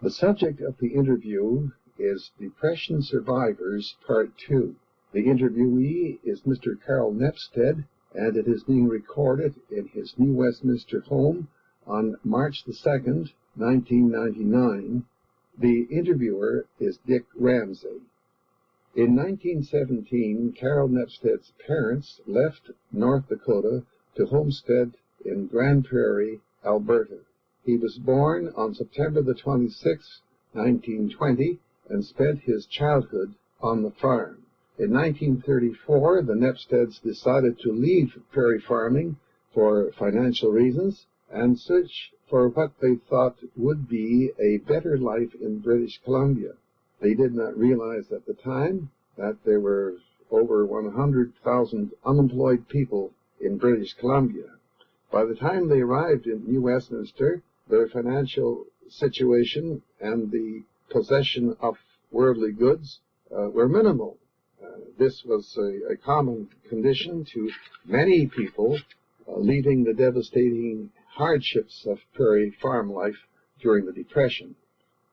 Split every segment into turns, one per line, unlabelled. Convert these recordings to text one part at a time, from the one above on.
The subject of the interview is Depression Survivors, Part 2. The interviewee is Mr. Carroll Nepstad, and it is being recorded in his New Westminster home on March the 2nd, 1999. The interviewer is Dick Ramsey. In 1917, Carroll Nepstad's parents left North Dakota to homestead in Grand Prairie, Alberta. He was born on September the 26th, 1920, and spent his childhood on the farm. In 1934, the Nepstads decided to leave prairie farming for financial reasons and search for what they thought would be a better life in British Columbia. They did not realize at the time that there were over 100,000 unemployed people in British Columbia. By the time they arrived in New Westminster, their financial situation and the possession of worldly goods were minimal. This was a common condition to many people, leaving the devastating hardships of prairie farm life during the Depression.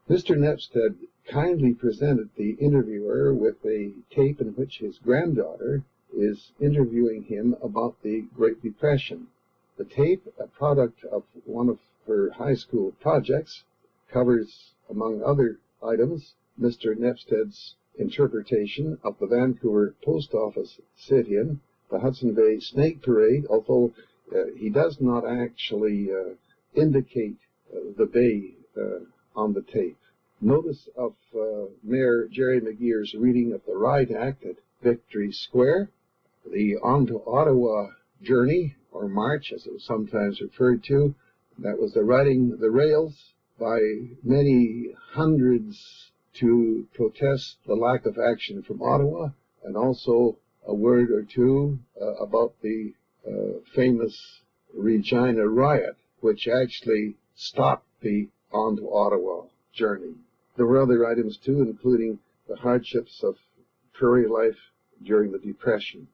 Mr. Nepstad kindly presented the interviewer with a tape in which his granddaughter is interviewing him about the Great Depression. The tape, a product of one of her high school projects, covers, among other items, Mr. Nepstad's interpretation of the Vancouver Post Office sit-in, the Hudson Bay Snake Parade, although he does not actually indicate the bay on the tape. Notice of Mayor Jerry McGeer's reading of the Riot Act at Victory Square, the On to Ottawa journey, or march as it was sometimes referred to. That was the riding the rails by many hundreds to protest the lack of action from Ottawa, and also a word or two about the famous Regina riot, which actually stopped the On to Ottawa journey. There were other items too, including the hardships of prairie life during the Depression.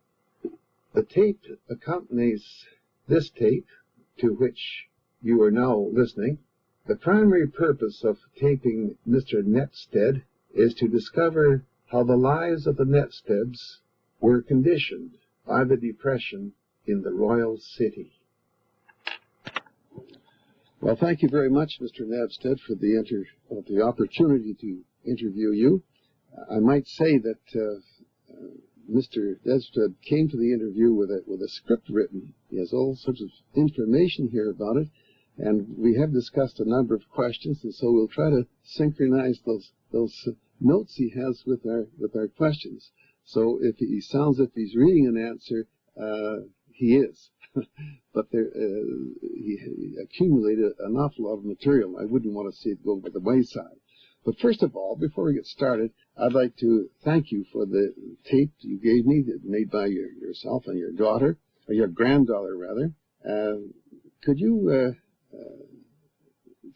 The tape accompanies this tape, to which you are now listening. The primary purpose of taping Mr. Nepstad is to discover how the lives of the Nepstads were conditioned by the Depression in the Royal City. Well, thank you very much, Mr. Nepstad, for the opportunity to interview you. I might say that Mr. Nepstad came to the interview with a script written. He has all sorts of information here about it, and we have discussed a number of questions, and so we'll try to synchronize those notes he has with our questions. So if he sounds as if he's reading an answer, he is. But he accumulated an awful lot of material. I wouldn't want to see it go by the wayside. But first of all, before we get started, I'd like to thank you for the tape you gave me, made by yourself and your daughter, or your granddaughter, rather. Could you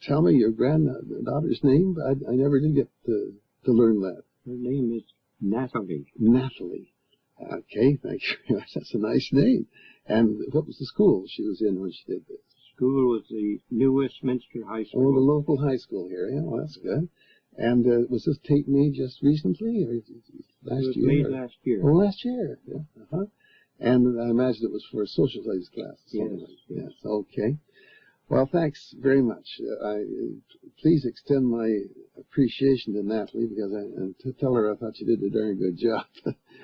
tell me your granddaughter's name? I never did get to learn that.
Her name is Natalie.
Natalie. Okay, thank you. That's a nice name. And what was the school she was in when she did this?
School was the New Westminster High School.
Oh, the local high school here. Yeah, well, that's good. And was this tape made just recently, or last year?
It was made last year.
Oh, last year. Yeah. Uh-huh. And I imagine it was for a social studies class.
Yes.
Yes. Okay. Well, thanks very much. Please extend my appreciation to Natalie, because and to tell her I thought you did a darn good job.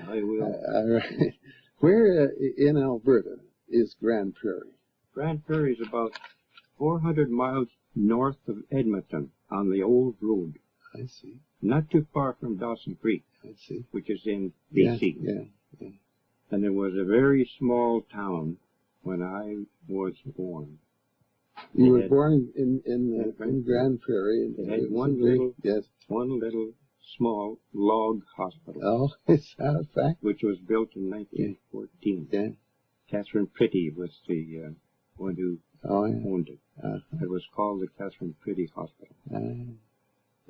I will.
All right. Where in Alberta is Grand Prairie?
Grand Prairie is about 400 miles north of Edmonton on the old road.
I see.
Not too far from Dawson Creek,
I see.
which is in BC.
Yeah.
And it was a very small town when I was born.
You were born in Grand Prairie.
It had one little small log hospital.
Oh, is that a fact?
Which was built in 1914.
Yeah.
Catherine Pretty was the one who owned it. It was called the Catherine Pretty Hospital.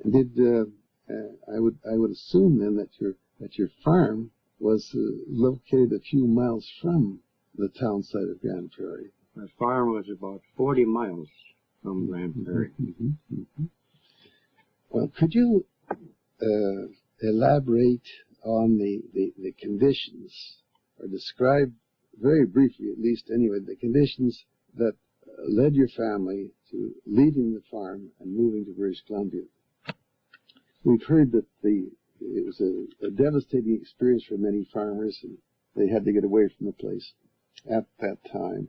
I would assume then that your farm was located a few miles from the town site of Grand Prairie.
My farm was about 40 miles from Grand Prairie.
Well, could you elaborate on the conditions, or describe very briefly, at least anyway, the conditions that led your family to leaving the farm and moving to British Columbia? We've heard that it was a devastating experience for many farmers, and they had to get away from the place at that time.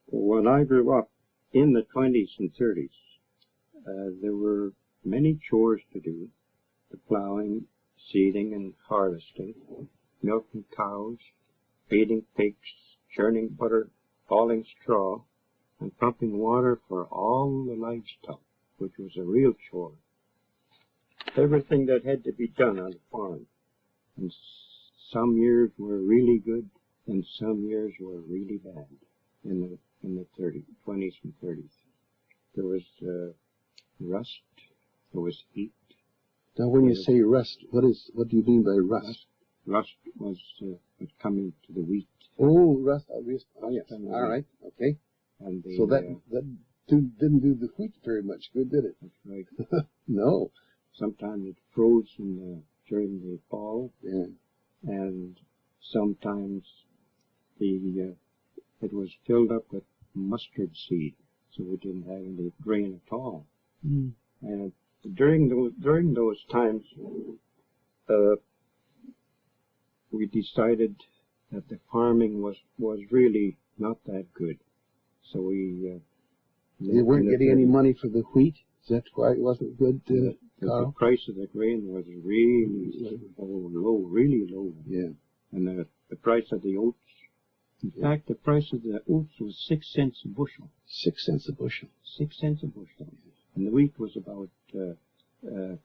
When I grew up in the 20s and 30s, there were many chores to do: the plowing, seeding and harvesting, milking cows, feeding pigs, churning butter, hauling straw, and pumping water for all the livestock, which was a real chore. Everything that had to be done on the farm. And some years were really good, and some years were really bad in the 20s and 30s. There was rust, there was heat.
Now, when you say rust, what do you mean by rust?
Rust was coming to the wheat.
Oh, rust. Oh, yes. All right. Okay.
And
so that didn't do the wheat very much good, did it?
That's right.
No.
Sometimes it froze during the fall.
Yeah.
And sometimes it was filled up with mustard seed, so we didn't have any grain at all.
Mm.
And during those times, we decided that the farming was really not that good. So we
you weren't getting any money for the wheat. Is that why it wasn't good?
The price of the grain was really low, really low.
Yeah.
And the price of the oats. In fact, the price of the oats was 6 cents a bushel.
6 cents a bushel.
6 cents a bushel. And the wheat was about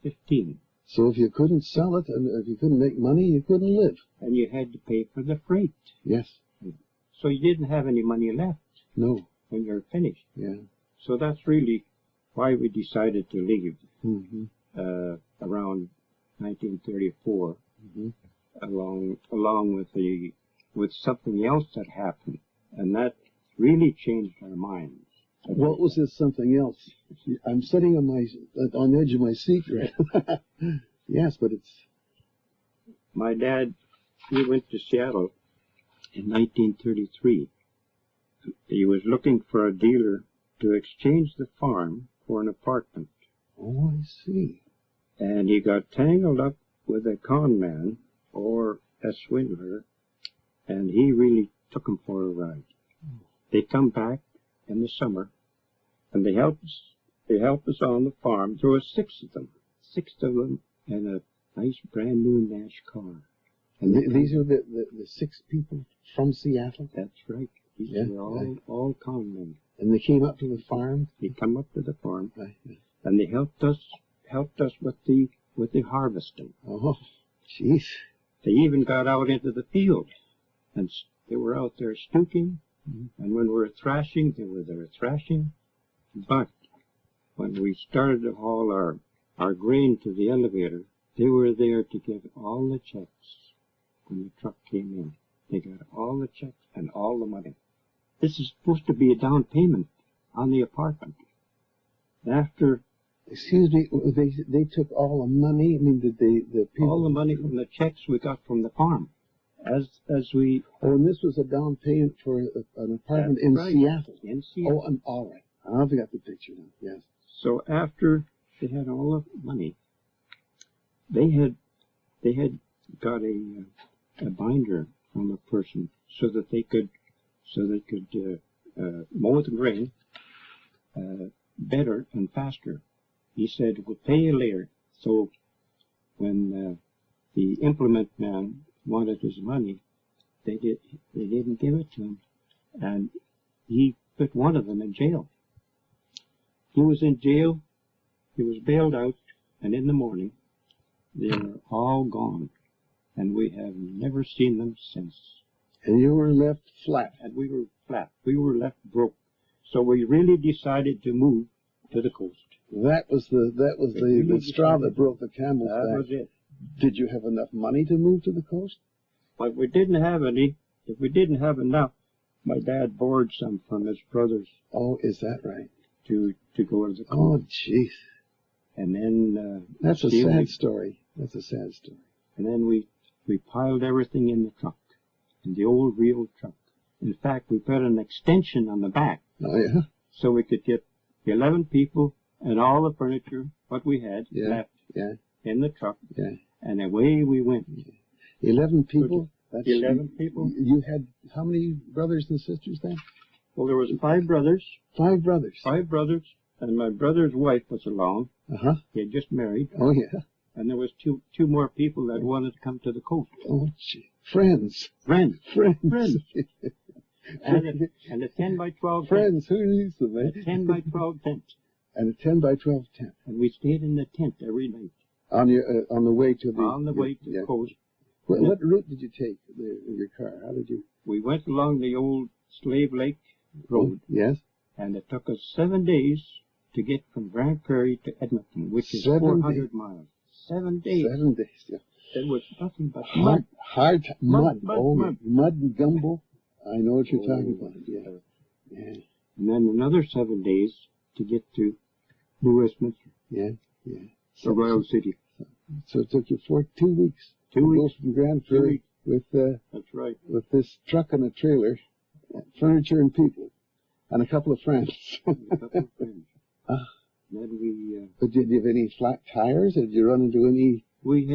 15.
So if you couldn't sell it, and if you couldn't make money, you couldn't live.
And you had to pay for the freight.
Yes.
So you didn't have any money left.
No.
When you're finished.
Yeah. So
that's really why we decided to leave.
Mm-hmm.
Around 1934, along with something else that happened, and that really changed our minds.
What was this something else? I'm sitting on the edge of my seat right. Yes, but it's...
My dad, he went to Seattle in 1933. He was looking for a dealer to exchange the farm for an apartment.
Oh, I see.
And he got tangled up with a con man or a swindler, and he really took him for a ride. They come back in the summer, and they help us on the farm. There were six of them, in a nice brand new Nash car.
And these are the 6 people from Seattle?
That's right. These were all con men.
And they came up to the farm?
They come up to the farm,
right.
And they helped us with the harvesting.
Oh, jeez.
They even got out into the field, and they were out there stooking. And when we were thrashing, they were there thrashing. But when we started to haul our grain to the elevator, they were there to give all the checks when the truck came in. They got all the checks and all the money. This is supposed to be a down payment on the apartment. After...
Excuse me, they took all the money? I mean, did the people...
All the money from the checks we got from the farm. As we...
Oh, and this was a down payment for an apartment in Seattle?
In Seattle.
Oh, and all right. I've got the picture now, yes.
So after they had all the money, they had got a binder from a person so they could mow the grain better and faster. He said, "We'll pay you later." So when the implement man wanted his money, they didn't give it to him, and he put one of them in jail. He was in jail. He was bailed out, and in the morning they were all gone, and we have never seen them since.
And you were left flat.
And we were flat. We were left broke. So we really decided to move to the coast.
That was the straw that broke the camel's back.
That was it.
Did you have enough money to move to the coast?
But we didn't have any. If we didn't have enough, my dad borrowed some from his brothers.
Oh, is that right?
To go to the coast.
Oh, jeez.
And then
that's a sad story. That's a sad story.
And then we piled everything in the truck, in the old real truck. In fact, we put an extension on the back.
Oh yeah.
So we could get 11 people and all the furniture, what we had left in the truck. Yeah. And away we went.
11 people.
That's 11 people.
You had how many brothers and sisters then?
Well, there was 5 brothers.
5 brothers.
5 brothers. And my brother's wife was along.
Uh-huh.
He had just married.
Oh, yeah.
And there was two more people that wanted to come to the coast.
Oh, gee. Friends.
Friends.
Friends.
Friends. and a 10 by 12
Friends.
tent.
Who needs them, eh?
A 10 by 12 tent.
And a 10 by 12 tent.
And we stayed in the tent every night.
On the way to the...
On the way to the coast.
What route did you take in your car? How did you...
We went along the old Slave Lake Road.
Yes.
And it took us 7 days to get from Grand Prairie to Edmonton, which is 400 miles. 7 days.
7 days, yeah.
It was nothing but mud.
Mud.
Mud
and gumbo. I know what you're talking about. Yeah.
And then another 7 days to get to New Westminster.
Yeah.
The Royal City.
So it took you 2 weeks.
2 weeks.
Go from Grand Prairie with
that's right.
With this truck and a trailer, furniture and people, and a couple of friends.
Then we.
But did you have any flat tires? Did you run into any?
We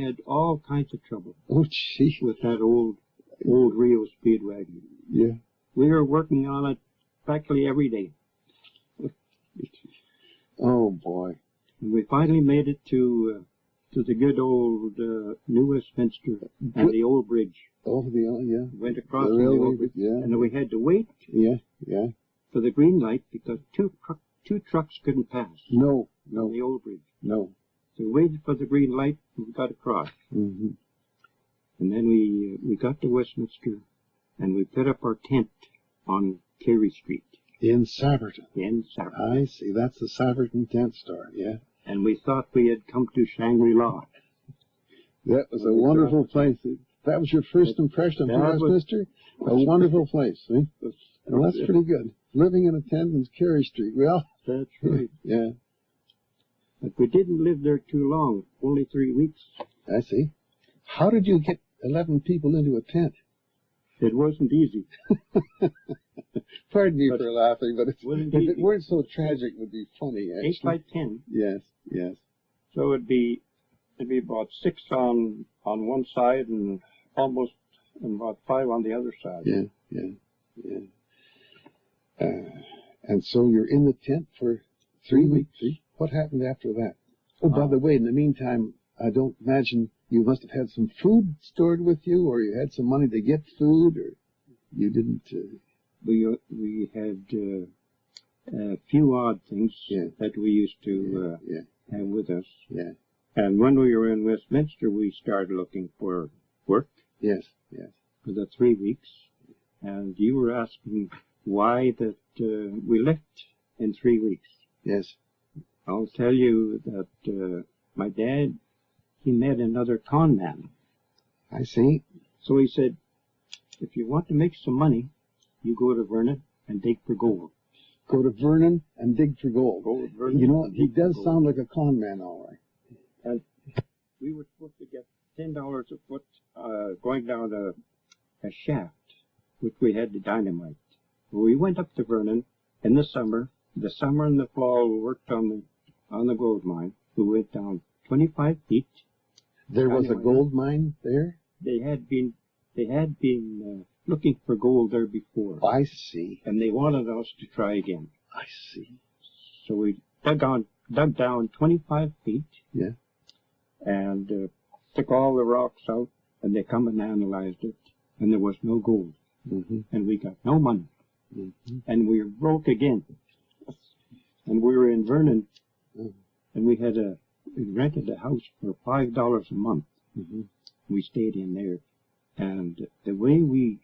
had all kinds of trouble.
Oh, gee.
With that old Rio speed wagon.
Yeah.
We were working on it practically every day.
Oh boy.
And we finally made it to the good old New Westminster and the old bridge.
Oh, yeah.
Went across
the railway bridge. Yeah.
And then we had to wait.
Yeah.
For the green light because two trucks couldn't pass.
No.
On the old bridge.
No.
So we waited for the green light and we got across.
Mm-hmm.
And then we got to Westminster and we put up our tent on Carey Street.
In Saverton.
I
see. That's the Saverton tent store, yeah.
And we thought we had come to Shangri-La.
That was a wonderful place. That was your first impression of Westminster? A wonderful place, see? Well, that's pretty good. Living in a tent in Carey Street. Well,
that's right.
Yeah.
But we didn't live there too long, only 3 weeks.
I see. How did you get 11 people into a tent?
It wasn't easy.
Pardon me for laughing, but if
it
weren't so tragic, it would be funny, actually.
8 by 10.
Yes.
So it'd be about 6 on one side and almost about 5 on the other side.
Yeah. And so you're in the tent for 3 weeks. What happened after that? Oh, by the way, in the meantime, I don't imagine you must have had some food stored with you, or you had some money to get food, or you didn't.
We had a few odd things that we used to have with us.
Yeah.
And when we were in Westminster, we started looking for work.
Yes.
For the 3 weeks. And you were asking why that we left in 3 weeks.
Yes.
I'll tell you that my dad, he met another con man.
I see.
So he said, if you want to make some money, you go to Vernon and dig for gold.
Go to Vernon and dig for gold.
Go to Vernon.
You know, he does sound like a con man, all right.
And we were supposed to get $10 a foot going down a shaft, which we had to dynamite. We went up to Vernon in the summer and the fall. We worked on the gold mine. We went down 25 feet.
There was a gold mine there?
They had been looking for gold there before.
I see.
And they wanted us to try again.
I see.
So we dug down 25 feet.
Yeah.
And took all the rocks out, and they come and analyzed it, and there was no gold.
Mm-hmm.
And we got no money.
Mm-hmm.
And we were broke again. And we were in Vernon, and we rented a house for $5 a month.
Mm-hmm.
We stayed in there, and the way we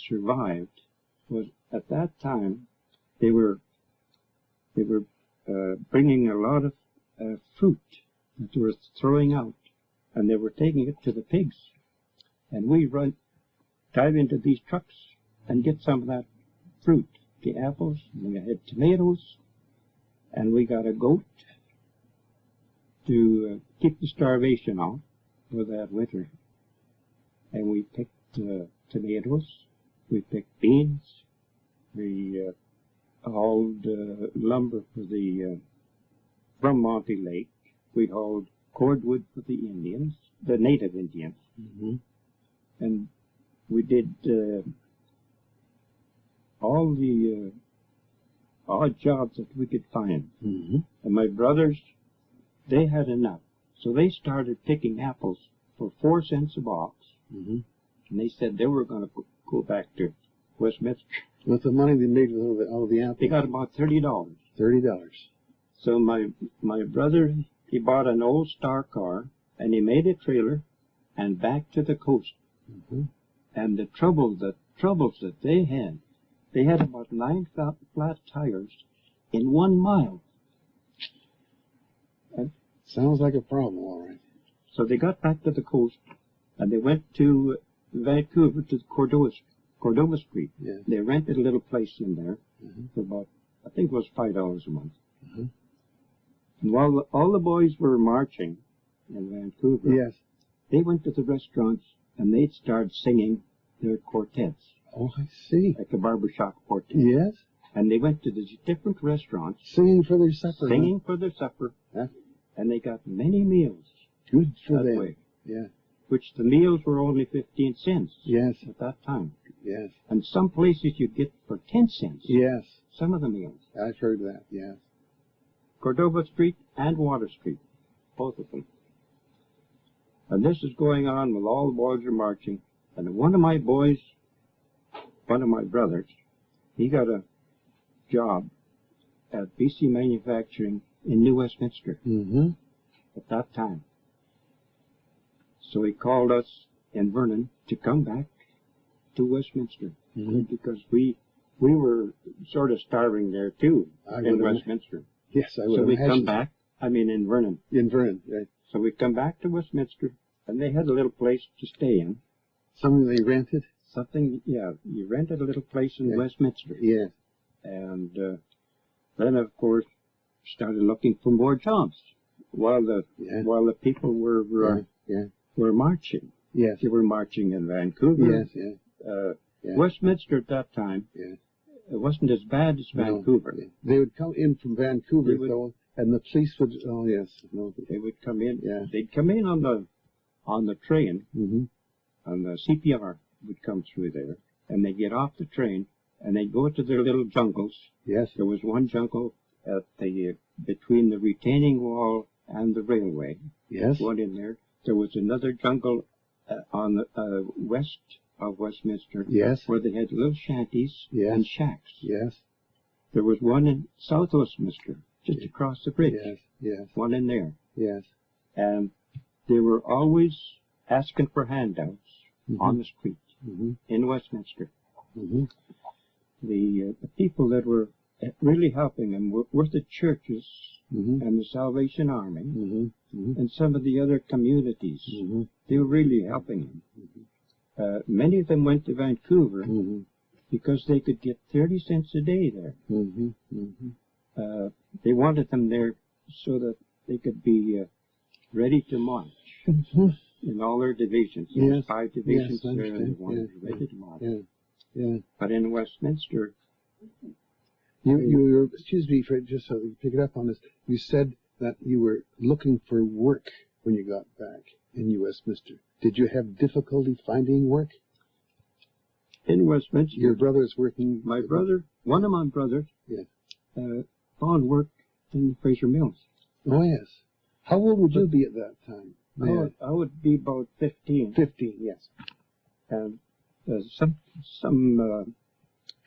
survived was at that time they were bringing a lot of fruit that they were throwing out, and they were taking it to the pigs, and we dive into these trucks and get some of that fruit, the apples, and we had tomatoes, And we got a goat to keep the starvation off for that winter. And we picked tomatoes, we picked beans, we hauled lumber for from Monty Lake. We hauled cordwood for the Indians, the native Indians. And we did all the odd jobs that we could find. And my brothers, they had enough. So they started picking apples for 4 cents a box. And they said they were going to go back to Westminster.
With the money they made with all the apples?
They got about $30.
$30.
So my brother, he bought an old Star car, and he made a trailer, and back to the coast. And the troubles that they had about 9 flat tires in 1 mile. And
sounds like a problem, all right.
So they got back to the coast, and they went to Vancouver to Cordova Street.
Yeah.
They rented a little place in there for about, I think it was $5 a month. And while all the boys were marching in Vancouver,
yes,
they went to the restaurants and they'd start singing their quartets.
Oh, I see.
Like a barbershop quartet.
Yes.
And they went to the different restaurants.
Singing for their supper.
Singing for their supper.
Huh?
And they got many meals.
Good for
that
them.
way.
Yeah.
Which the meals were only 15 cents.
Yes.
At that time.
Yes.
And some places you'd get for 10 cents.
Yes.
Some of the meals.
I've heard that, yes.
Cordova Street and Water Street. Both of them. And this is going on while all the boys are marching. And one of my boys, one of my brothers, he got a job at BC Manufacturing in New Westminster at that time. So he called us in Vernon to come back to Westminster because we were sort of starving there too in Westminster.
Yes, I would
So we
imagine.
come back, I mean in Vernon.
In Vernon, right.
So we come back to Westminster, and they had a little place to stay in.
Something they rented?
Something, yeah, you rented a little place in Westminster.
Yes.
And then, of course, started looking for more jobs while the people were marching.
Yes.
They were marching in Vancouver.
Yes, yes.
Westminster at that time, it wasn't as bad as Vancouver.
No. They would come in from Vancouver, though, and the police would, oh yes. No.
They would come in.
Yeah.
They'd come in on the train, and the CPR would come through there, and they'd get off the train, and they'd go to their little jungles.
Yes.
There was one jungle at between the retaining wall and the railway.
Yes.
One in there. There was another jungle on the west of Westminster.
Yes.
Where they had little shanties and shacks.
Yes.
There was one in South Westminster, just across the bridge.
Yes. Yes.
One in there.
Yes.
And they were always asking for handouts on the street in Westminster. The people that were really helping them were the churches and the Salvation Army and some of the other communities. They were really helping them. Many of them went to Vancouver because they could get 30 cents a day there. They wanted them there so that they could be ready to march in all their divisions. There was 5 divisions there, and they wanted ready to march. But in Westminster,
you excuse me for just so you pick it up on this. You said that you were looking for work when you got back in Westminster. Did you have difficulty finding work?
In Westminster,
your brother's working.
My brother, one of my brothers, found work in Fraser Mills.
Oh yes. How old would you be at that time?
I would be about 15.
15, yes.
And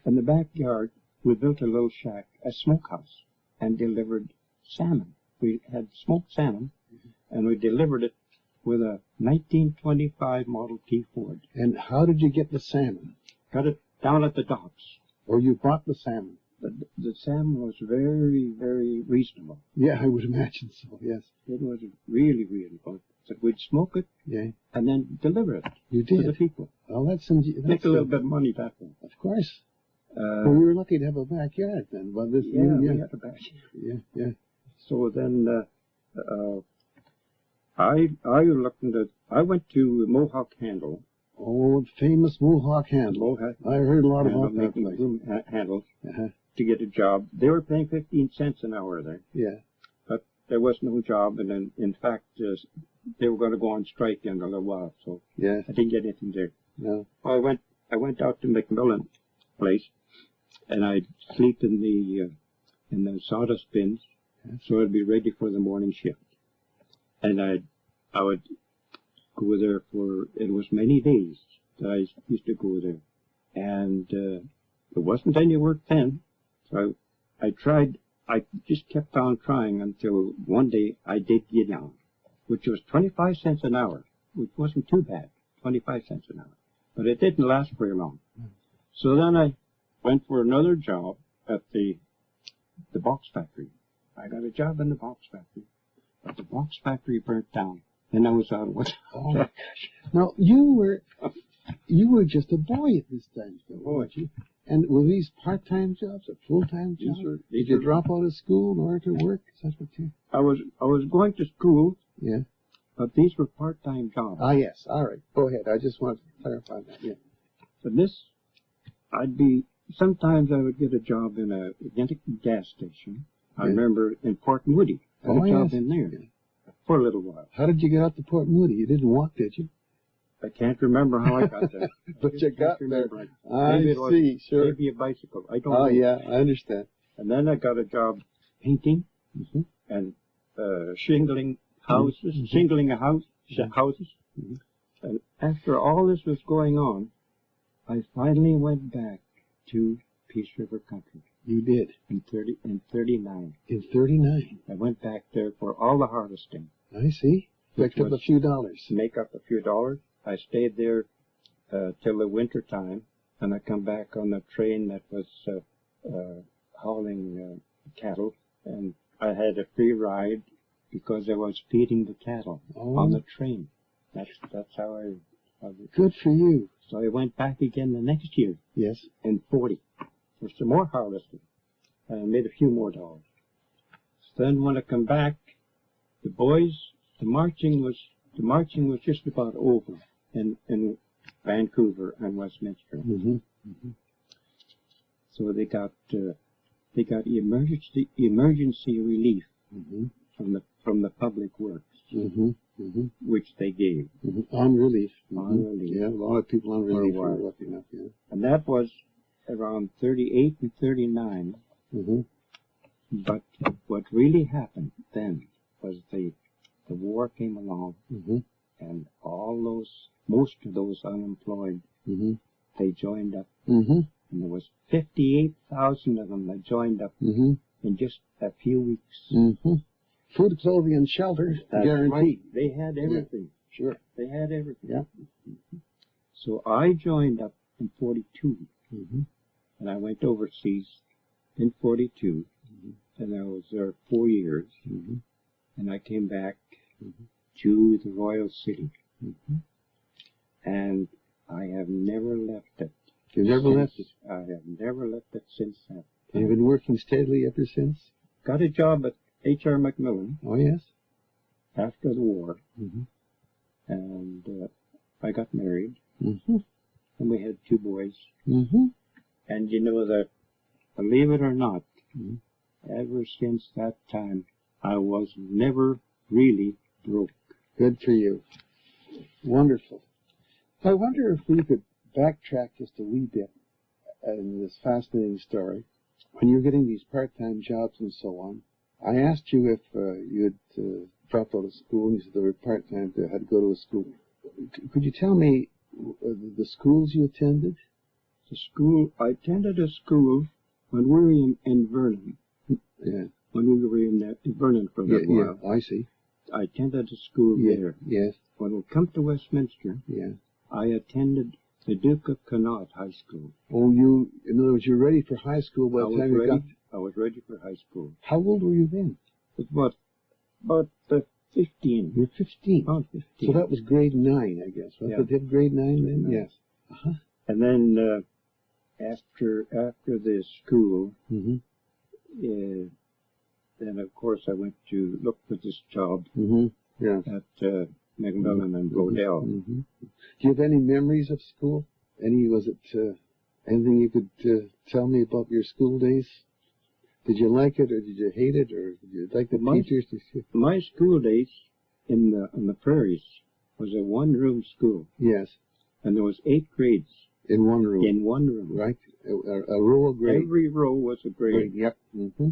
in the backyard, we built a little shack, a smokehouse, and delivered salmon. We had smoked salmon, and we delivered it with a 1925 Model T Ford.
And how did you get the salmon?
Got it down at the docks.
Or you bought the salmon?
The salmon was very, very reasonable.
Yeah, I would imagine so, yes.
It was really reasonable. So we'd smoke it and then deliver it
to the
people.
Well, that's
make a little bit of money that way.
Of course. Well, we were lucky to have a backyard then. Well, this
yeah, we had a backyard.
Yeah.
So then I went to Mohawk Handle.
Oh, famous Mohawk Handle. I heard a lot about that
making
place.
broom handles to get a job. They were paying 15 cents an hour there.
Yeah.
But there was no job, and then, in fact, they were going to go on strike in a little while, so
yeah.
I didn't get anything there.
No.
Well, I went out to McMillan place, and I'd sleep in the sawdust bins, so I'd be ready for the morning shift. And I would go there it was many days that I used to go there. And there wasn't any work then, so I just kept on trying until one day I did get on, which was 25 cents an hour, which wasn't too bad, 25 cents an hour. But it didn't last very long. So then I went for another job at the box factory. I got a job in the box factory, but the box factory burnt down, and I was out of work.
Oh my gosh! Now you were just a boy at this time, weren't you? And were these part-time jobs or full-time jobs? Did you drop out of school in order to work? Is that what you?
I was going to school.
Yeah.
But these were part-time jobs.
Ah, yes. All right. Go ahead. I just wanted to clarify that. Yeah.
But sometimes I would get a job in a gas station. I remember in Port Moody. I had a job in there for a little while.
How did you get out to Port Moody? You didn't walk, did you?
I can't remember how I got there.
But you got there.
Maybe
Sure.
Maybe a bicycle. I don't know.
Oh, yeah. I understand.
And then I got a job painting and shingling houses, shingling houses. And after all this was going on, I finally went back to Peace River Country.
You did?
In 39.
In 39?
I went back there for all the harvesting.
I see. Picked up a few dollars.
Make up a few dollars. I stayed there till the winter time, and I come back on the train that was hauling cattle, and I had a free ride because I was feeding the cattle on the train. That's how I
Good for you.
So I went back again the next year.
Yes.
In 40 for some more harvesting, and I made a few more dollars. So then when I come back, the marching was just about over in Vancouver and Westminster. So they got emergency relief from the public works, which they gave.
On relief.
On relief.
Yeah, a lot of people on relief were lucky enough. Yeah.
And that was around 38 and 39. But what really happened then was the war came along, and most of those unemployed, they joined up. And there was 58,000 of them that joined up in just a few weeks.
Food, clothing, and shelter, guaranteed.
Right. They had everything.
Yeah. Sure.
They had everything.
Yeah.
So I joined up in 42, and I went overseas in 42, and I was there 4 years, and I came back to the Royal City, and I have never left it.
You never left it?
I have never left it since that.
You've been working steadily ever since?
Got a job at H.R. McMillan.
Oh, yes?
After the war. And I got married. And we had 2 boys. And you know that, believe it or not, ever since that time, I was never really broke.
Good for you. Wonderful. I wonder if we could backtrack just a wee bit in this fascinating story. When you're getting these part-time jobs and so on, I asked you if you had dropped out of school, and you said they were part-time, they had to go to a school. Could you tell me the schools you attended?
I attended a school when we were in Vernon.
Yeah.
When we were in Vernon for a little while.
Yeah, I see.
I attended a school there.
Yes.
When we come to Westminster, I attended the Duke of Connaught High School.
Oh, in other words, you're ready for high school by the time you got...
I was ready for high school.
How old were you then?
It was about 15.
You were 15?
About 15.
So that was grade 9, I guess. Right?
Yeah.
Did you have grade 9 then? Yes.
And then after the school,
Mm-hmm.
then of course I went to look for this job
Mm-hmm. Yeah.
at Macmillan and Bodell.
Mm-hmm. Do you have any memories of school? Anything you could tell me about your school days? Did you like it, or did you hate it, or did you like the teachers?
My school days on the prairies was a one-room school.
Yes.
And there was 8 grades.
In one room.
In one room.
Right. A row of grades.
Every row was a grade.
Yep. Mm-hmm.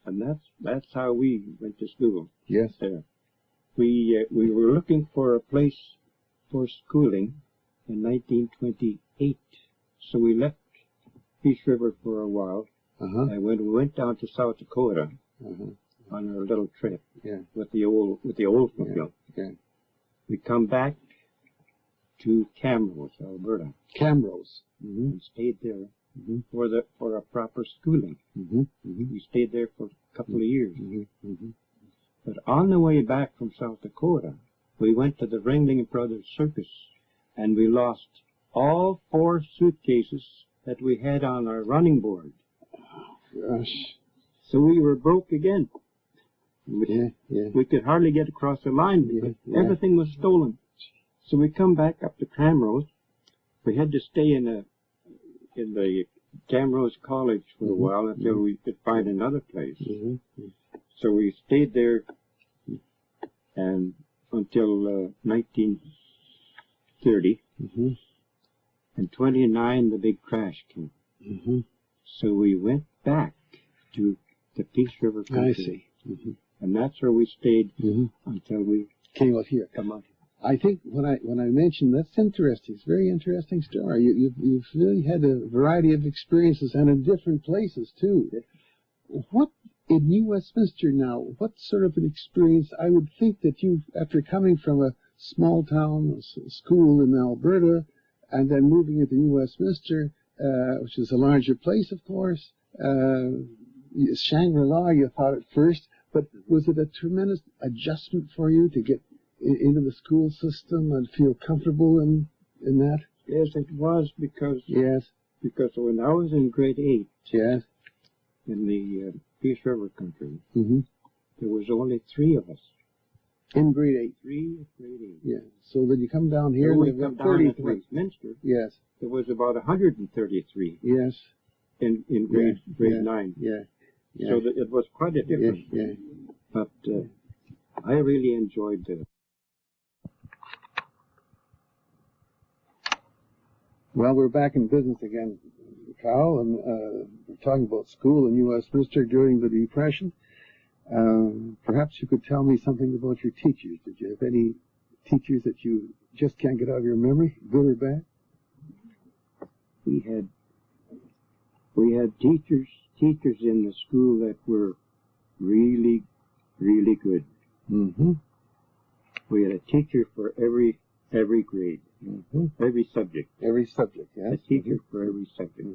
And that's how we went to school.
Yes.
We were looking for a place for schooling in 1928. So we left Peace River for a while.
Uh-huh.
And when we went down to South Dakota
on
our little trip with the Oldsmobile, we come back to Camrose, Alberta.
Camrose. Mm-hmm.
And stayed there for a proper schooling.
Mm-hmm. Mm-hmm.
We stayed there for a couple of years.
Mm-hmm. Mm-hmm.
But on the way back from South Dakota, we went to the Ringling Brothers Circus, and we lost all 4 suitcases that we had on our running board.
Gosh.
So we were broke again. We could hardly get across the line because everything was stolen. So we come back up to Camrose. We had to stay in the Camrose College for a while until we could find another place.
Mm-hmm.
So we stayed there and until 1930.
Mm-hmm.
In 29, the big crash came.
Mm-hmm.
So we went back to the Peace River country.
I see. Mm-hmm.
And that's where we stayed until we
came out here.
Come out.
I think when I mentioned that's interesting. It's a very interesting story. You've really had a variety of experiences and in different places too. What in New Westminster now? What sort of an experience? I would think that you, after coming from a small town school in Alberta, and then moving into New Westminster, which is a larger place, of course. Shangri-La, you thought at first, but was it a tremendous adjustment for you to get into the school system and feel comfortable in that?
Yes, it was because
because
when I was in grade 8 in the Peace River country, there was only 3 of us.
In grade 8?
3 in grade 8.
Yeah. So then you come down here,
we come down at Westminster.
Yes.
There was about 133.
Yes.
In grade 9.
Yeah.
So that it was quite a difference.
Yeah.
But I really enjoyed it.
Well, we're back in business again, Carl, and we're talking about school in New Westminster during the Depression. Perhaps you could tell me something about your teachers. Did you have any teachers that you just can't get out of your memory, good or bad?
We had teachers in the school that were really, really good.
Mm-hmm.
We had a teacher for every grade, every subject.
Every subject, yes.
A teacher for every subject.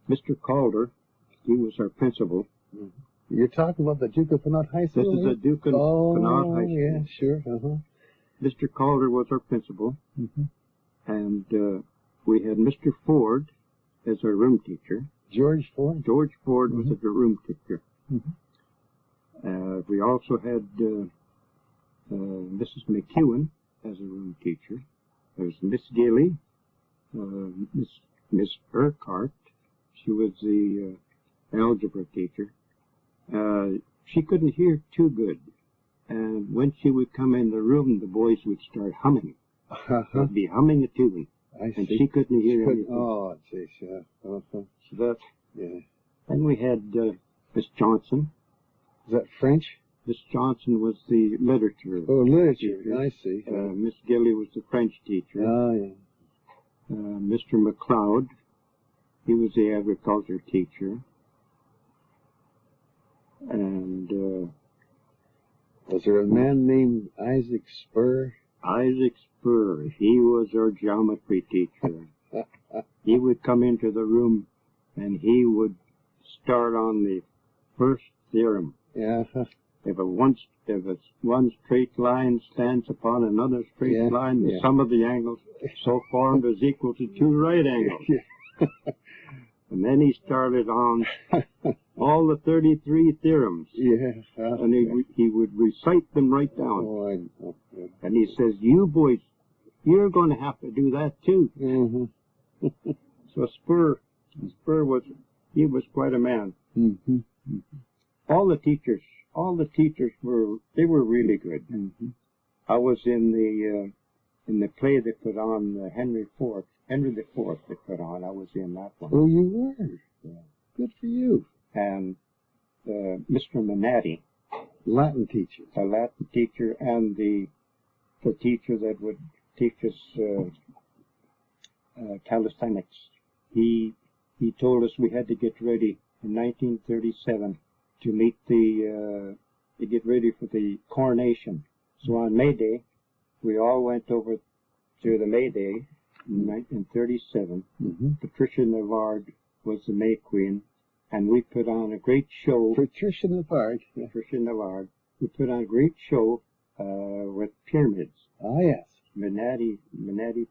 Mr. Calder, he was our principal.
You're talking about the Duke of Connaught High School?
This is the Duke of Connaught High School.
Yeah, sure.
Mr. Calder was our principal, and we had Mr. Ford as our room teacher.
George Ford?
George Ford was our room teacher. We also had Mrs. McEwen as a room teacher. There was Miss Gilly, Miss Urquhart. She was the algebra teacher. She couldn't hear too good, and when she would come in the room, the boys would start humming. They'd be humming a tune, and she couldn't hear anything.
Oh, geez, yeah.
So that, Then we had Miss Johnson.
Is that French?
Miss Johnson was the literature.
Oh, literature. I see.
Miss Gilly was the French teacher.
Oh, yeah.
Mr. McLeod, he was the agriculture teacher. And
was there a man named Isaac Spur?
Isaac Spur, he was our geometry teacher. He would come into the room and he would start on the first theorem.
Yeah.
If one straight line stands upon another straight line, the sum of the angles so formed is equal to 2 right angles. And then he started on all the 33 theorems.
Yeah.
And he would recite them right down.
Oh, I know. Yeah.
And he says, you boys, you're going to have to do that too.
Mm-hmm.
So Spur was quite a man.
Mm-hmm.
All the teachers were really good.
Mm-hmm.
I was in the play they put on Henry IV they put on. I was in that one.
Oh, you were?
Yeah.
Good for you.
And Mr. Manatti,
Latin teacher.
a Latin teacher, and the teacher that would teach us calisthenics. He told us we had to get ready in 1937 to meet to get ready for the coronation. So on May Day, we all went over to the May Day in 1937.
Mm-hmm.
Patricia Navard was the May Queen, and we put on a great show.
Patricia Navard. Yeah.
Patricia Navard. We put on a great show with pyramids.
Ah, yes.
Manatti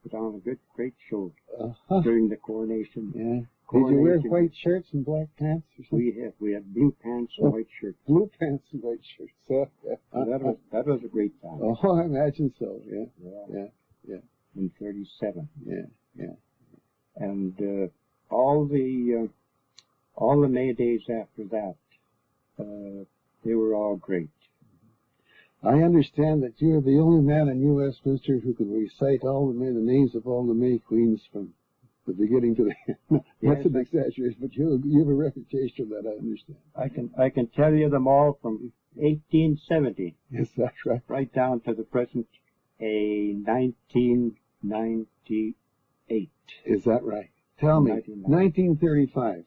put on a great show
Uh-huh.
during the coronation.
Yeah. Did you wear white shirts and black pants or something?
We had blue pants and white shirts.
Blue pants and white shirts.
That was a great time.
Oh, I imagine so. Yeah.
In 37.
Yeah.
And all the May days after that, they were all great.
I understand that you're the only man in New Westminster who can recite all the names of all the May Queens from the beginning to the end. That's an exaggeration, but you have a reputation for that, I understand.
I can tell you them all from 1870.
Is that right?
Right down to the present 1998.
Is that right? Tell me. 1935.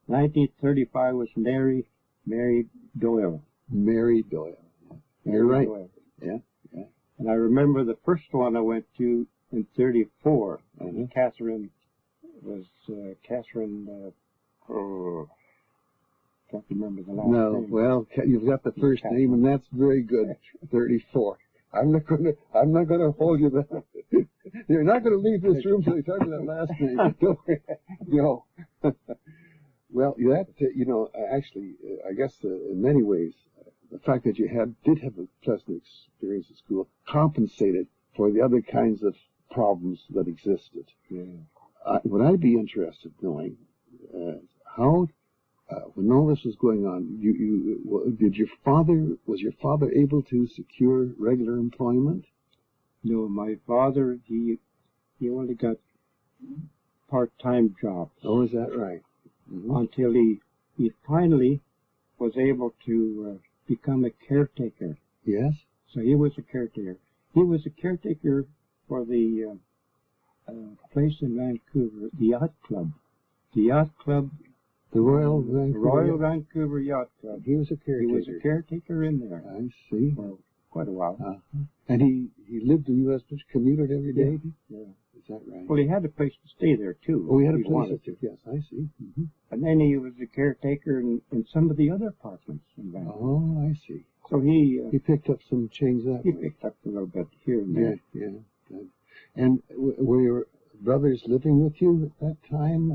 1935 was Mary Doyle.
Mary Doyle. You're right.
Doyle.
Yeah.
And I remember the first one I went to in 34.
Mm-hmm.
Catherine can't remember the last name.
No, well, you've got the first name, and that's very good. 34. I'm not going to hold you that. You're not going to leave this room till you talk to that last name. Don't worry. No. Well, actually, I guess in many ways, the fact that you did have a pleasant experience at school compensated for the other kinds of problems that existed.
Yeah.
Would I be interested knowing how, when all this was going on, was your father able to secure regular employment?
No, my father, he only got part-time jobs.
Oh, is that right? Mm-hmm.
Until he finally was able to become a caretaker.
Yes.
So he was a caretaker. He was a caretaker for the place in Vancouver, the Yacht Club. The Yacht Club.
The Royal
Vancouver Yacht Club.
He was a caretaker.
He was a caretaker in there.
I see.
For quite a while.
Uh-huh. And he lived in Westminster, commuted every day?
Yeah.
Is that right?
Well, he had a place to stay there, too.
Oh, he had a
if
place
wanted
to. Yes, I see. Mm-hmm.
And then he was a caretaker in some of the other apartments in Vancouver.
Oh, I see.
So he
picked up some change that way.
He picked up a little bit here and there.
Yeah. Good. And were your brothers living with you at that time?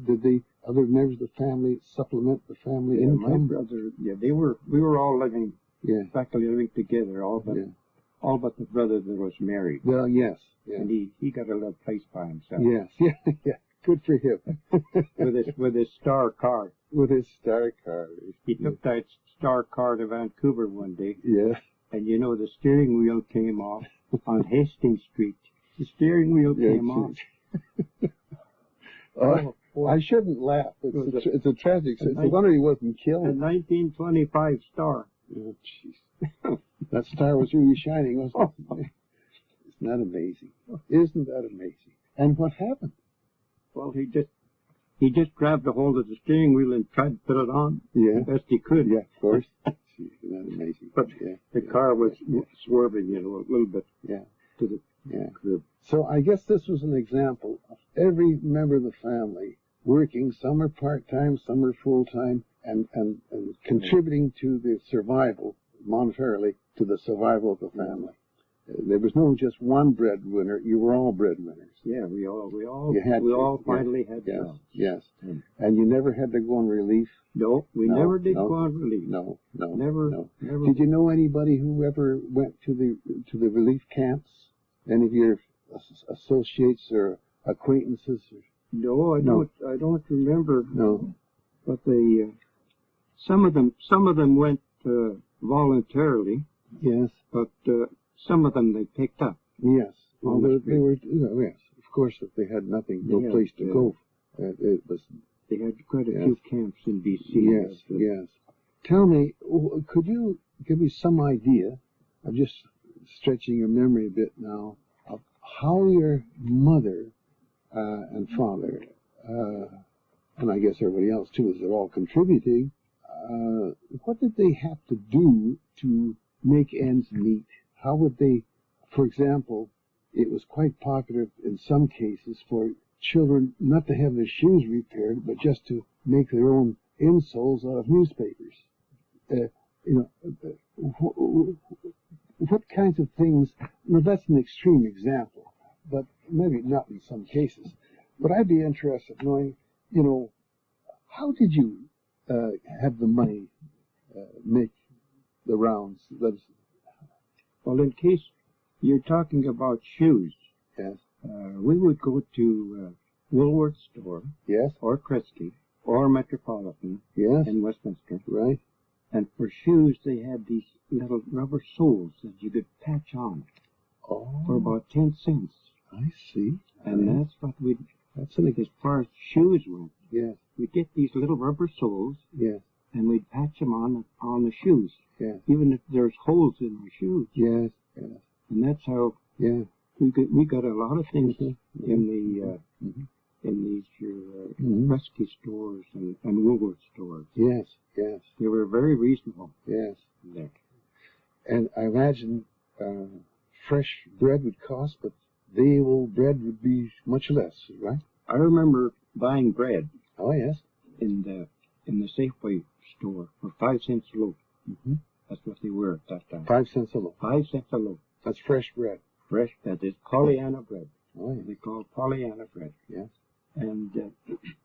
Did the other members of the family supplement the family income?
My brother, we were all living, practically living together, all but the brother that was married.
Well, yes. Yeah.
And he got a little place by himself.
Yes, yeah. Good for him.
with his star car.
With his star car.
He took that star car to Vancouver one day.
Yeah.
And the steering wheel came off on Hastings Street. The steering wheel came off.
I shouldn't laugh. It's a tragic. It's a wonder he wasn't killed.
A 1925 star.
Oh, jeez. That star was really shining, wasn't it? Isn't that amazing? Isn't that amazing? And what happened?
Well, he just grabbed a hold of the steering wheel and tried to put it on the best he could.
Yeah, of course. Isn't that amazing?
But the car was swerving, a little bit.
Yeah.
To the curb.
So I guess this was an example of every member of the family working. Some are part-time, some are full-time, and contributing to the survival, monetarily, to the survival of the family. There was no just one breadwinner. You were all breadwinners.
Yeah, we
You
all
to,
finally had
yes,
jobs.
yes.
Mm.
And you never had to go on relief?
No, we never did go on relief.
No.
Never.
Did you know anybody who ever went to the relief camps? Any of your associates or acquaintances?
No, I don't remember.
No.
But some of them went voluntarily.
Yes.
But some of them they picked up.
Yes. Well, they were. Yes. Of course, if they had nothing, no place to go, it was.
They had quite a few camps in BC.
Yes. Yes. Tell me, could you give me some idea? I'm just stretching your memory a bit now of how your mother and father, and I guess everybody else too, as they're all contributing. What did they have to do to make ends meet? How would they, for example, it was quite popular in some cases for children not to have their shoes repaired, but just to make their own insoles out of newspapers. What kinds of things? Now that's an extreme example, but maybe not in some cases. But I'd be interested in knowing, how did you have the money make the rounds?
Well, in case you're talking about shoes,
yes,
we would go to Woolworth store,
yes,
or Kresge, or Metropolitan,
yes,
in Westminster,
right.
And for shoes, they had these little rubber soles that you could patch on for about 10 cents.
I see.
And that's what we'd.
That's
as far as shoes went.
Yes.
We'd get these little rubber soles.
Yes.
And we'd patch them on the shoes.
Yes.
Even if there's holes in the shoes.
Yes. Yes.
And that's how.
Yeah.
We got a lot of things in these Kresge stores and Woolworth stores.
Yes. Yes.
They were very reasonable.
Yes.
There.
And I imagine fresh bread would cost, but the old bread would be much less, right?
I remember buying bread.
Oh yes.
In the Safeway store for 5 cents a loaf.
Mm-hmm.
That's what they were at that time.
5 cents a loaf.
5 cents a loaf.
That's fresh bread.
Fresh bread. It's Pollyanna bread.
Oh yeah.
They call it Pollyanna bread.
Yes.
And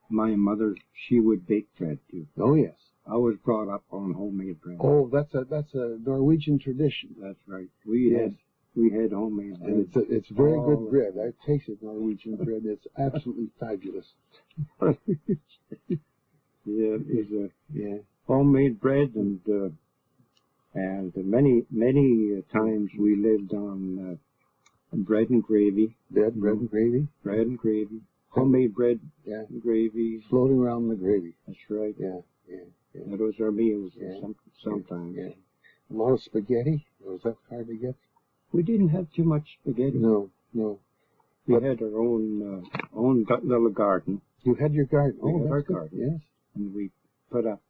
my mother, she would bake bread too.
Oh yes.
I was brought up on homemade bread.
Oh, that's a Norwegian tradition.
That's right. We had homemade bread.
And it's very good bread. I've tasted Norwegian bread. It's absolutely fabulous.
Yeah, it is homemade bread, and many times we lived on bread and gravy.
Bread and gravy.
Bread and gravy. Homemade bread and gravy.
Floating around the gravy.
That's right.
Yeah.
That was our meals sometimes.
Yeah. A lot of spaghetti. Was that hard to get?
We didn't have too much spaghetti.
No.
We had our own little garden.
You had your garden.
We had our garden.
Yes.
And we put up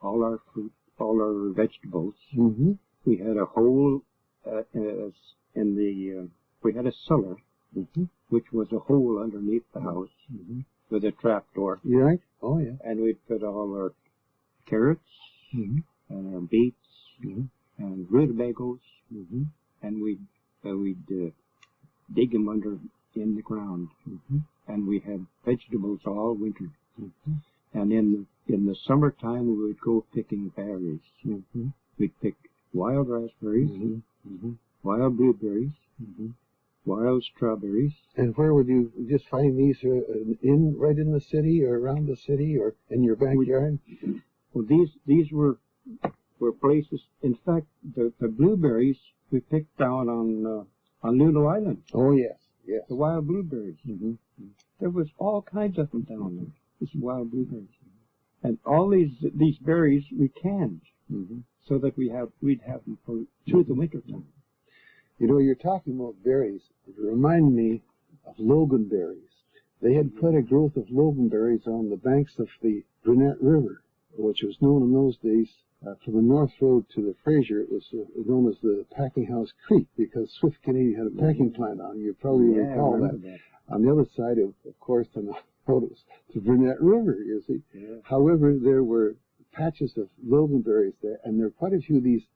all our fruit, all our vegetables.
Mm-hmm.
We had a hole we had a cellar, which was a hole underneath the house with a trap door.
You right? Oh yeah.
And we'd put all our carrots and our beets and rutabagas, and we'd dig them under in the ground, and we had vegetables all winter. And in the summertime, we would go picking berries. We'd pick wild raspberries, wild blueberries, wild strawberries.
And where would you just find these? Right in the city, or around the city, or in your backyard?
Well, these were places. In fact, the blueberries we picked down on Lulu Island.
Oh yes.
The wild blueberries. There was all kinds of them down there. These wild blueberries, and all these berries we canned, so that we'd have them through the winter time.
You're talking about berries. It reminded me of loganberries. They had quite a growth of loganberries on the banks of the Brunette River, which was known in those days, from the North Road to the Fraser, it was known as the Packing House Creek, because Swift Canadian had a packing plant on. You probably recall that. On the other side, of course, on the road was the Brunette River, you see. Yeah. However, there were patches of loganberries there, and there were quite a few of these,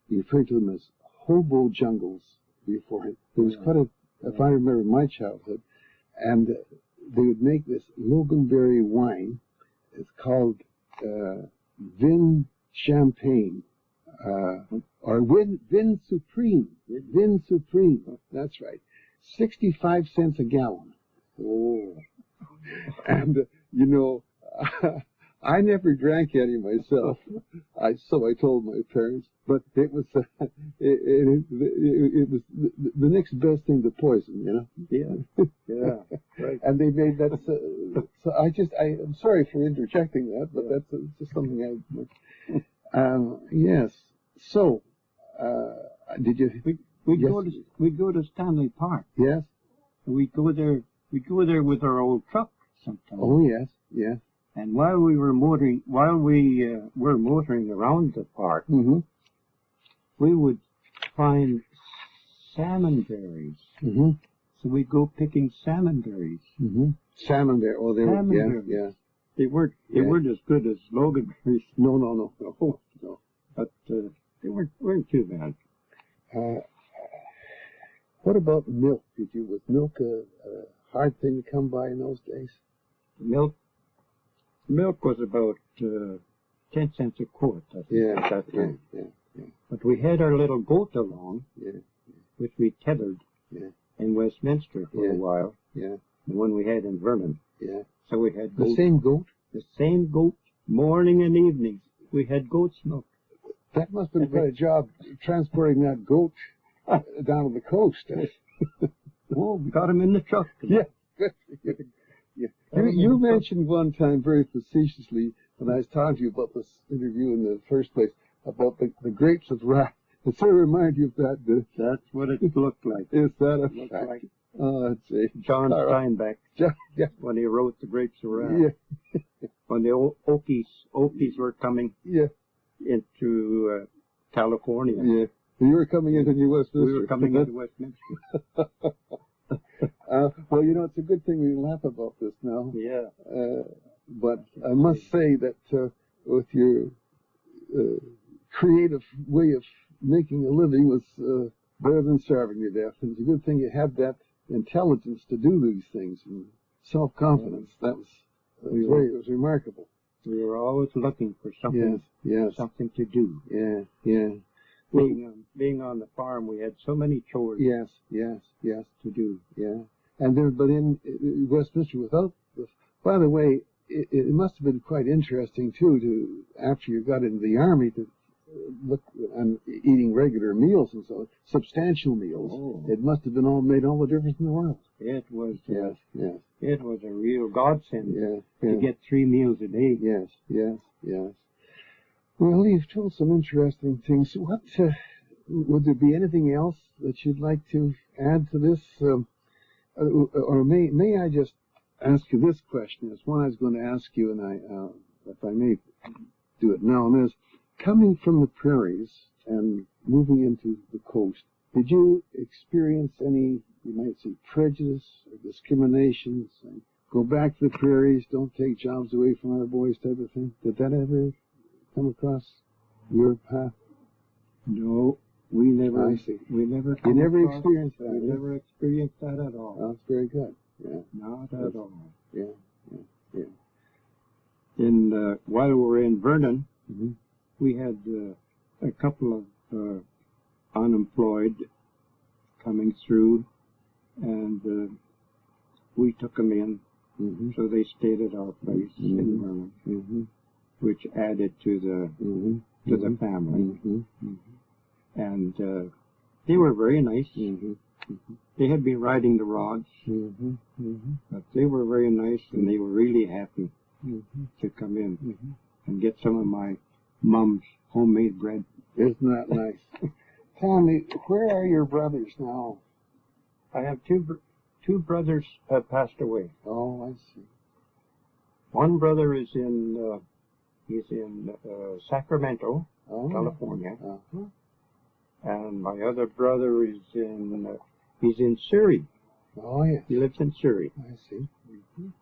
you refer to them as hobo jungles before it. There was quite a, if I remember my childhood, and they would make this Loganberry wine. It's called Vin Champagne, or Vin Supreme. Vin Supreme. That's right. 65 cents a gallon.
Oh.
And you know, I never drank any myself. So I told my parents, but it was it was the next best thing to poison, you know.
Yeah, yeah, right.
And they made that. So I'm sorry for interjecting that, but that's just something I. Yes. So, did you?
We go to Stanley Park.
Yes.
We go there with our old truck sometimes.
Oh yes, yes.
And while we were motoring around the park,
Mm-hmm.
we would find salmon berries.
Mm-hmm.
So we'd go picking salmon berries.
Mm-hmm. Salmon berries. Oh, they
salmon
were.
berries.
Yeah.
They weren't as good as Logan berries.
No.
But they weren't too bad.
What about milk? Was milk a hard thing to come by in those days?
Milk was about 10 cents a quart. At that time.
Yeah.
But we had our little goat along, which we tethered in Westminster for a while.
Yeah.
The one we had in Vernon.
Yeah.
So we had
the same goat.
The same goat, morning and evening. We had goat's milk.
That must have been quite a job transporting that goat down to the coast.
Oh, we got him in the truck.
Yeah. You mentioned one time very facetiously when I was talking to you about this interview in the first place about the grapes of wrath. It sort of reminded you of that.
That's what it looked like.
Is that a fact?
Like
I'd say
John Steinbeck
yeah.
when he wrote The Grapes of Wrath.
Yeah.
When the Okies were coming into California.
Yeah. You were coming into New Westminster.
We were coming into Westminster.
Well, you know, it's a good thing we laugh about this now.
Yeah.
But I must say that with your creative way of making a living was better than starving to death. And it's a good thing you had that intelligence to do these things and self-confidence. That was it was remarkable.
We were always looking for something, something to do.
Yeah.
Being on the farm, we had so many chores.
Yes.
To do.
Yeah. And then, but in Westminster, by the way, it must have been quite interesting too after you got into the army to look and eating regular meals and so substantial meals.
Oh.
It must have made all the difference in the world.
It was.
Yes.
It was a real godsend
to
get 3 meals a day.
Yes. Well, you've told some interesting things. What would there be anything else that you'd like to add to this, or may I just ask you this question? It's one I was going to ask you, and if I may do it now. And is coming from the prairies and moving into the coast. Did you experience any, you might say, prejudice or discriminations? And go back to the prairies, don't take jobs away from our boys, type of thing. Did that ever come across your path?
No, we never.
I see.
We never.
You never experienced that.
We never experienced that at all.
That's very good. Yeah.
Not at all.
Yeah.
While we were in Vernon,
mm-hmm.
we had a couple of unemployed coming through, and we took them in.
Mm-hmm.
So they stayed at our place
mm-hmm.
in Vernon,
mm-hmm.
which added to the
mm-hmm.
to the family.
Mm-hmm. Mm-hmm.
And they were very nice.
Mm-hmm. Mm-hmm.
They had been riding the rods,
mm-hmm. Mm-hmm.
but they were very nice, and they were really happy
mm-hmm.
to come in
mm-hmm.
and get some of my mom's homemade bread.
Isn't that nice? Tell me, where are your brothers now?
I have two brothers have passed away.
Oh, I see.
One brother is in Sacramento, California,
uh-huh.
and my other brother is he's in Surrey.
Oh, yes.
He lives in Surrey.
I see. Mm-hmm.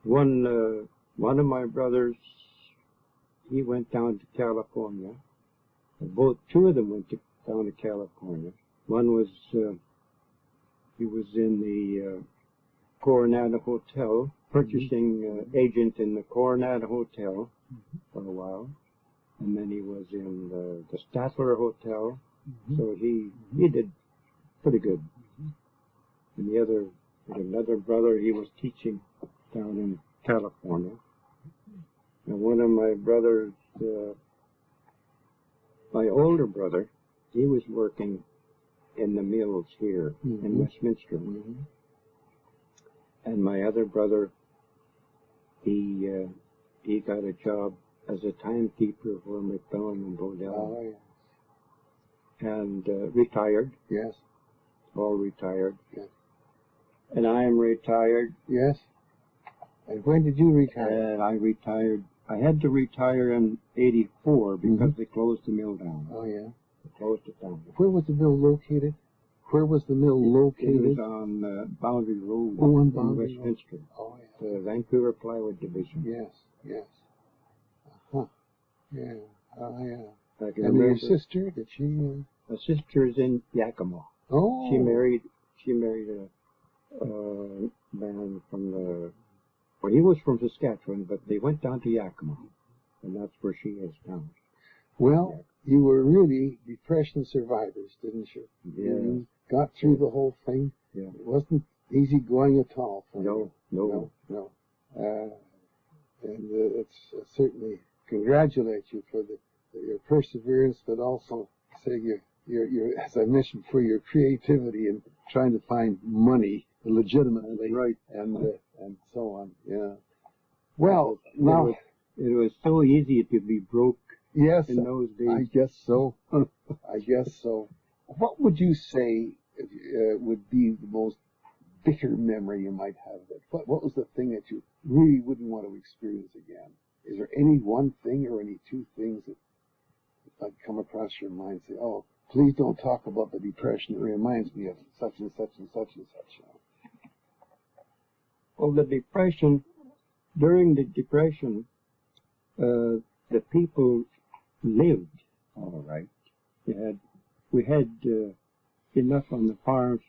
One of my brothers, he went down to California. Two of them went down to California. One was he was in the Coronado Hotel, purchasing agent in the Coronado Hotel for a while, and then he was in the Statler Hotel, so he did pretty good. And the other, another brother, he was teaching down in California. And one of my brothers, my older brother, he was working in the mills here in Westminster. And my other brother, he got a job as a timekeeper for McMillan and Bodell. And retired.
Yes.
All retired.
Yes.
And I am retired.
Yes. And when did you retire?
And I retired. I had to retire in '84 because they closed the mill down.
Oh, yeah.
They closed it down.
Where was the mill located? Where was the mill located?
It was on Boundary Road
in
Westminster.
Oh, yeah.
The Vancouver Plywood Division.
Yes, yes. Uh-huh. Yeah. Oh, yeah.
I can
And
remember.
your sister, did she?
My sister's in Yakima.
Oh.
She married a man from the. Well, he was from Saskatchewan, but they went down to Yakima, and that's where she is now.
Well, you were really Depression survivors, didn't you?
Yeah.
You got through the whole thing.
Yeah.
It wasn't easy going at all for you.
No.
And it's certainly congratulate you for your perseverance, but also say your as I mentioned, for your creativity and trying to find money legitimately,
Right.
And so on. Yeah. Well, now
it was so easy to be broke.
Yes,
in those days.
I guess so. I guess so. What would you say would be the most bitter memory you might have of it? What was the thing that you really wouldn't want to experience again? Is there any one thing or any two things that might come across your mind and say, oh, please don't talk about the Depression. It reminds me of such and such and such and such.
Well, the Depression, during the Depression, the people lived all right. We had enough on the farms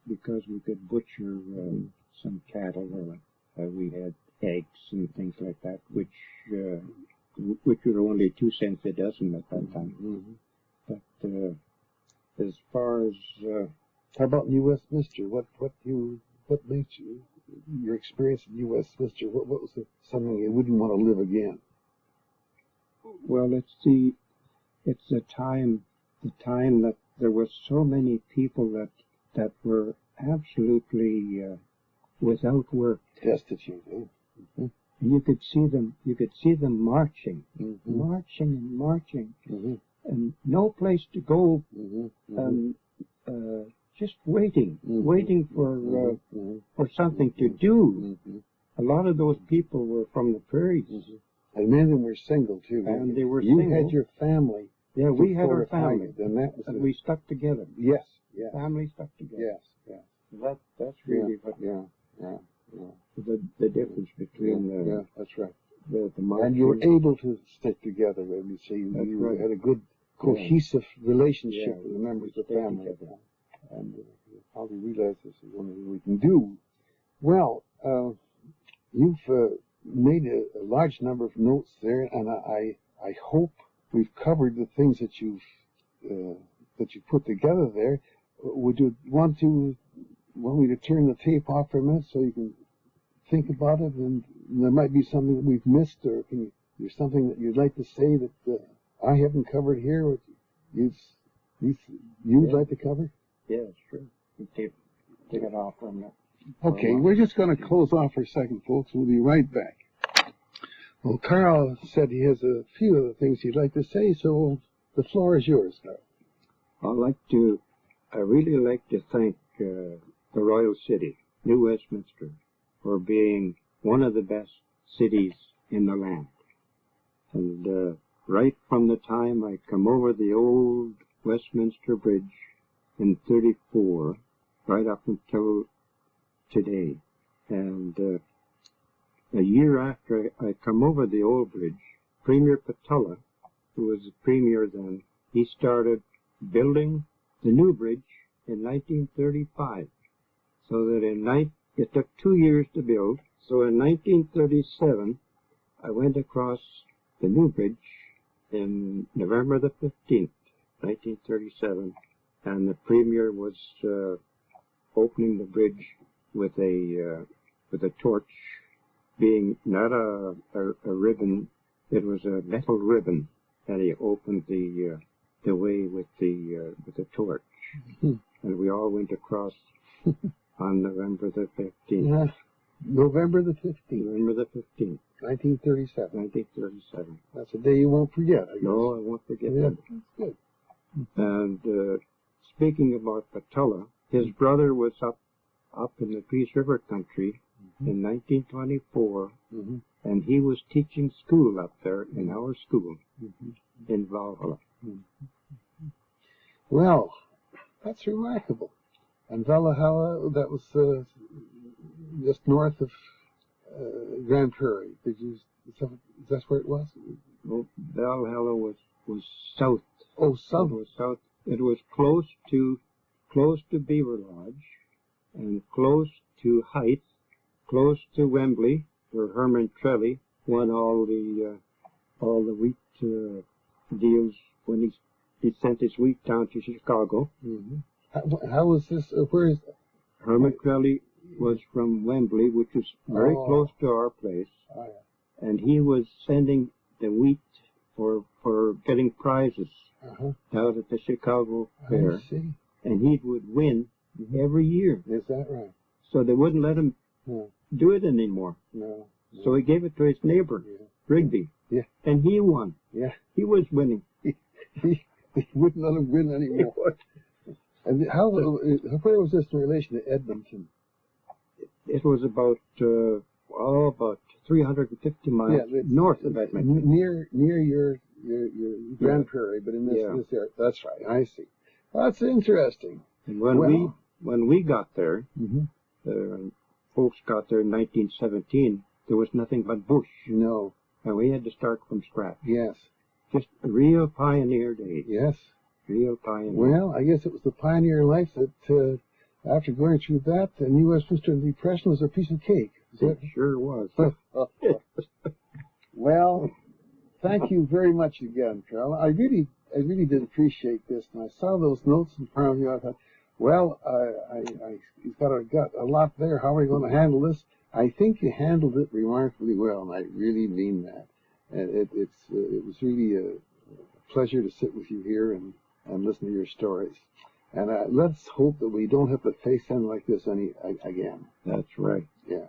because we could butcher some cattle, or we had eggs and things like that, which were only 2 cents a dozen at that time. But as far as
how about New Westminster? What made you your experience in New Westminster? What was something you wouldn't want to live again?
Well, it's the time that there were so many people that were absolutely without work,
destitute.
And you could see them marching, marching, and no place to go, and just waiting for something to do. A lot of those people were from the prairies.
And many of them were single, too.
And they were
you
single.
You had your family.
Yeah, we had our family.
And
we stuck together.
Yes.
Family stuck together.
Yes.
That's really what the difference between
that's right.
The marching.
And you were able to stick together. You see, you had a good, cohesive relationship with the members of the family. And you probably realize this is one thing we can do. Well, you've made a large number of notes there, and I hope we've covered the things that you put together there. Would you want me to turn the tape off for a minute so you can think about it? And there might be something that we've missed, or there's something that you'd like to say that I haven't covered here, or you'd like to cover?
Yeah, sure. Take it off for a minute.
Okay, we're just going to close off for a second, folks. We'll be right back. Well, Carl said he has a few of the things he'd like to say, so the floor is yours, Carl.
I really like to thank the Royal City, New Westminster, for being one of the best cities in the land. And right from the time I come over the old Westminster Bridge in '34, right up until today, and a year after I come over the old bridge, Premier Patella, who was the premier then, he started building the new bridge in 1935, so that in It took 2 years to build. So in 1937, I went across the new bridge in November the 15th, 1937, and the premier was opening the bridge with a torch, being not a ribbon, it was a metal ribbon, and he opened the way with the torch, and we all went across on November the 15th.
Yeah. November the 15th.
November the 15th.
1937.
1937.
That's a day you won't forget, I guess.
No, I won't forget
Yeah,
that.
that's good.
And speaking about Patola, his brother was up in the Peace River country in 1924, and he was teaching school up there in our school in Valhalla.
Well, that's remarkable. And Valhalla, that was just north of Grand Prairie. Is that where it was?
Well, Valhalla was south.
Oh, south.
It was south. It was close to Beaver Lodge, and close to Hythe, close to Wembley, where Herman Trelly won all the wheat deals when he sent his wheat down to Chicago.
How was this? Where is
Herman Trelly was from Wembley, which is very close to our place, and he was sending the wheat for getting prizes down at the Chicago Fair,
I see.
and he would win every year.
Is that right?
So they wouldn't let him do it anymore.
No.
So he gave it to his neighbor, Rigby, and he won.
Yeah.
He was winning.
He wouldn't let him win anymore. And where was this in relation to Edmonton?
It was about 350 miles north of Edmonton.
Near your Grand Prairie, but in this area. That's right. I see. That's interesting.
And when we got there, folks got there in 1917. There was nothing but bush.
No.
And we had to start from scratch.
Yes.
Just a real pioneer day.
Yes.
Real pioneer.
Well, I guess it was the pioneer life that, after going through that, the New Westminster Depression was a piece of cake.
It sure was.
Well, thank you very much again, Carol. I really did appreciate this. And I saw those notes in front of you. I thought, well, he's got a lot there. How are we going to handle this? I think you handled it remarkably well, and I really mean that. And it was really a pleasure to sit with you here and listen to your stories. And let's hope that we don't have to face something like this again.
That's right.
Yeah.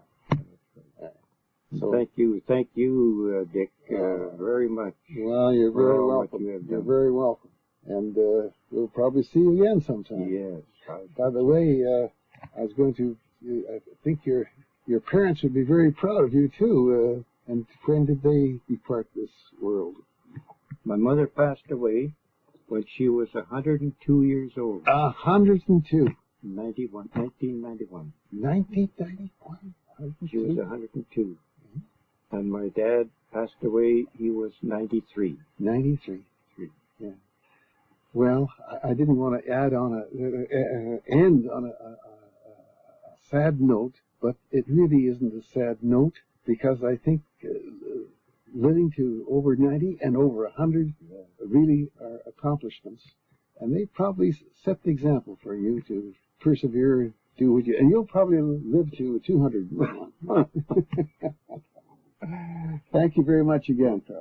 So, thank you, Dick, very much.
Well, you're very welcome. You're very welcome. And we'll probably see you again sometime.
Yes.
By the way, I think your parents would be very proud of you too. And when did they depart this world?
My mother passed away when she was 102 years old.
102.
1991.
1991.
She was 102. And my dad passed away, he was 93.
93. Yeah. Well, I didn't want to end on a sad note, but it really isn't a sad note, because I think living to over 90 and over 100 really are accomplishments. And they probably set the example for you to persevere, do what you, and you'll probably live to 200. Thank you very much again, Carl.